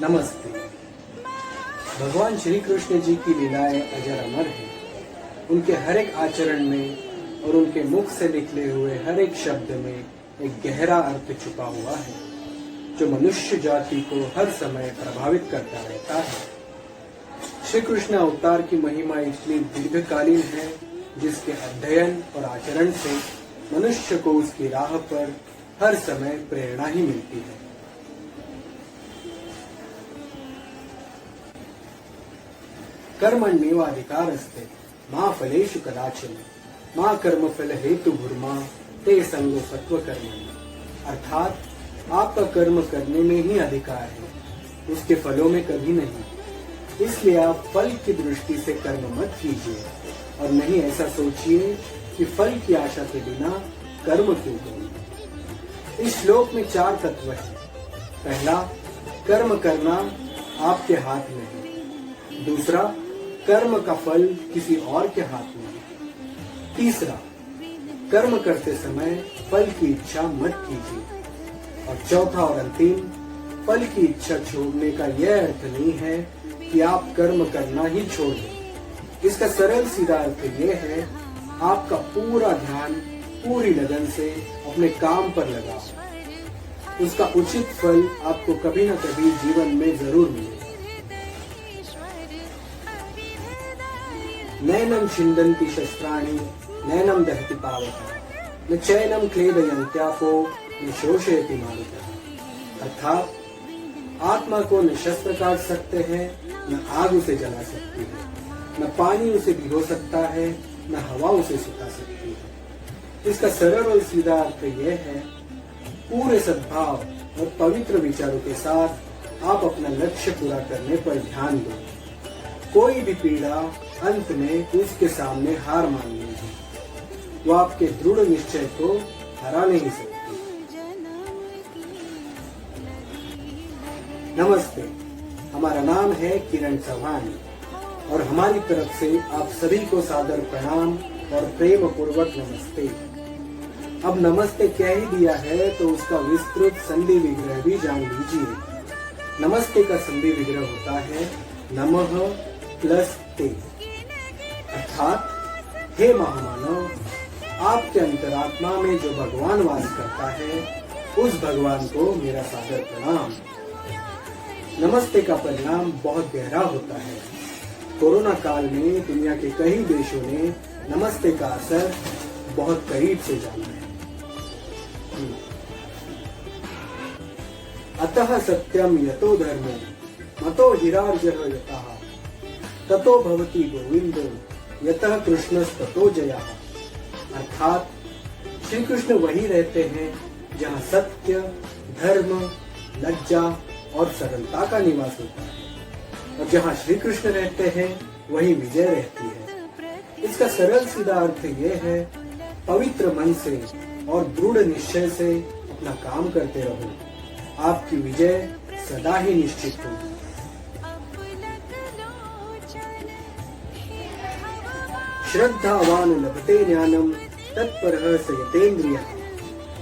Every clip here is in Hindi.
नमस्ते। भगवान श्री कृष्ण जी की लीलाएं अजर अमर हैं। उनके हर एक आचरण में और उनके मुख से निकले हुए हर एक शब्द में एक गहरा अर्थ छुपा हुआ है, जो मनुष्य जाति को हर समय प्रभावित करता रहता है। श्री कृष्ण अवतार की महिमा इतनी दीर्घकालीन है, जिसके अध्ययन और आचरण से मनुष्य को उसकी राह पर हर समय प्रेरणा ही मिलती है। कर्मण्येवाधिकारस्ते मा फलेषु कदाचन मा कर्मफल हेतुर्मा ते संगो सत्व कर्मणि। अर्थात आपका कर्म करने में ही अधिकार है, उसके फलों में कभी नहीं। इसलिए आप फल की दृष्टि से कर्म मत कीजिए और नहीं ऐसा सोचिए कि फल की आशा के बिना कर्म क्यों करूं। इस श्लोक में 4 तत्व हैं। पहला, कर्म करना आपके हाथ में है। दूसरा, कर्म का फल किसी और के हाथ में है। तीसरा, कर्म करते समय फल की इच्छा मत कीजिए। और चौथा और अंतिम, फल की इच्छा छोड़ने का यह अर्थ नहीं है कि आप कर्म करना ही छोड़ दें। इसका सरल सीधा अर्थ यह है, आपका पूरा ध्यान पूरी लगन से अपने काम पर लगाओ। उसका उचित फल आपको कभी न कभी जीवन में जरूर मिलेगा। नैनम छिन्दन्ति शस्त्राणि नैनम दहति पावकः न चैनम क्लेदयन्त्यापो न शोषयति मारुतः। अर्थात आत्मा को न शस्त्र काट सकते हैं, न आग उसे जला सकती है, न पानी उसे भिगो सकता है, न हवा उसे सुखा सकती है। इसका सरल और सीधा अर्थ यह है, पूरे सद्भाव और पवित्र विचारों के साथ आप अपना लक्ष्य पूरा करने पर ध्यान दो। कोई भी पीड़ा अंत में उसके सामने हार मान लेगी। वो आपके दृढ़ निश्चय को हरा नहीं सकती। नमस्ते, हमारा नाम है किरण चौहान और हमारी तरफ से आप सभी को सादर प्रणाम और प्रेम पूर्वक नमस्ते। अब नमस्ते कह ही दिया है तो उसका विस्तृत संधि विग्रह भी जान लीजिए। नमस्ते का संधि विग्रह होता है नमः प्लस ते, अर्थात हे महामानव, आपके अंतरात्मा में जो भगवान वास करता है, उस भगवान को मेरा सादर प्रणाम। नमस्ते का परिणाम बहुत गहरा होता है। कोरोना काल में दुनिया के कई देशों ने नमस्ते का असर बहुत करीब से जाना है। अतः सत्यम यतो धर्मो मतो हिरार्जः यतः ततो भवति गोविंदो यतः कृष्णस्ततो जयः। अर्थात श्री कृष्ण वही रहते हैं जहाँ सत्य, धर्म, लज्जा और सरलता का निवास होता है, और जहाँ श्री कृष्ण रहते हैं वही विजय रहती है। इसका सरल सीधा अर्थ यह है, पवित्र मन से और दृढ़ निश्चय से अपना काम करते रहो, आपकी विजय सदा ही निश्चित होगी। श्रद्धावान लभते ज्ञानम तत्परः स यतेन्द्रियः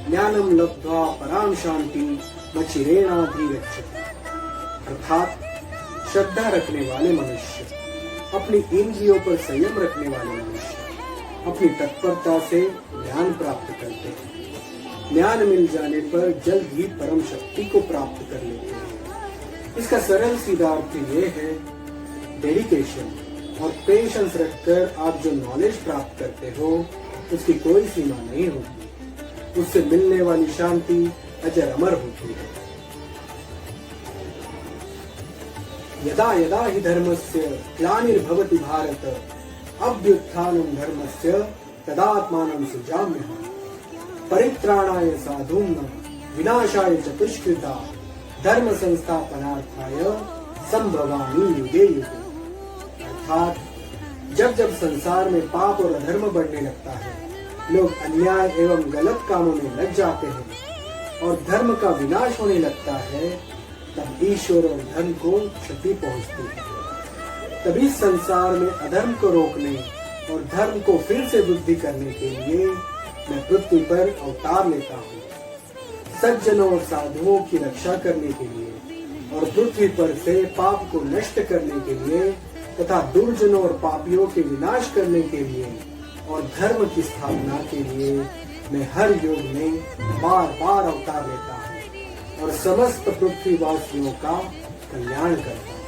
ज्ञानम लब्ध्वा पराम शांति मचिरेणाधिगच्छति। अर्थात श्रद्धा रखने वाले मनुष्य, अपनी इंद्रियों पर संयम रखने वाले मनुष्य अपनी तत्परता से ज्ञान प्राप्त करते हैं। ज्ञान मिल जाने पर जल्द ही परम शक्ति को प्राप्त कर लेते हैं। इसका सरल सीधा अर्थ ये है, डेडिकेशन और पेशेंस रखकर आप जो नॉलेज प्राप्त करते हो, उसकी कोई सीमा नहीं होती। उससे मिलने वाली शांति अजर अमर होती है। यदा यदा हि धर्मस्य ग्लानिर्भवति भारत अभ्युत्थानं धर्मस्य तदात्मानं सृजाम्यहम्। परित्राणाय साधूनां विनाशाय च दुष्कृता धर्म संस्थापनार्थाय संभवामि युगे युगे। अर्थात जब जब संसार में पाप और अधर्म बढ़ने लगता है, लोग अन्याय एवं गलत कामों में लग जाते हैं और धर्म का विनाश होने लगता है, तब ईश्वर और धर्म को क्षति पहुंचती है। तभी संसार में अधर्म को रोकने और धर्म को फिर से वृद्धि करने के लिए मैं पृथ्वी पर अवतार लेता हूँ। सज्जनों और साधुओं की रक्षा करने के लिए और पृथ्वी पर से पाप को नष्ट करने के लिए तथा दुर्जनों और पापियों के विनाश करने के लिए और धर्म की स्थापना के लिए मैं हर युग में बार बार अवतार लेता हूँ और समस्त पृथ्वीवासियों का कल्याण करता हूँ।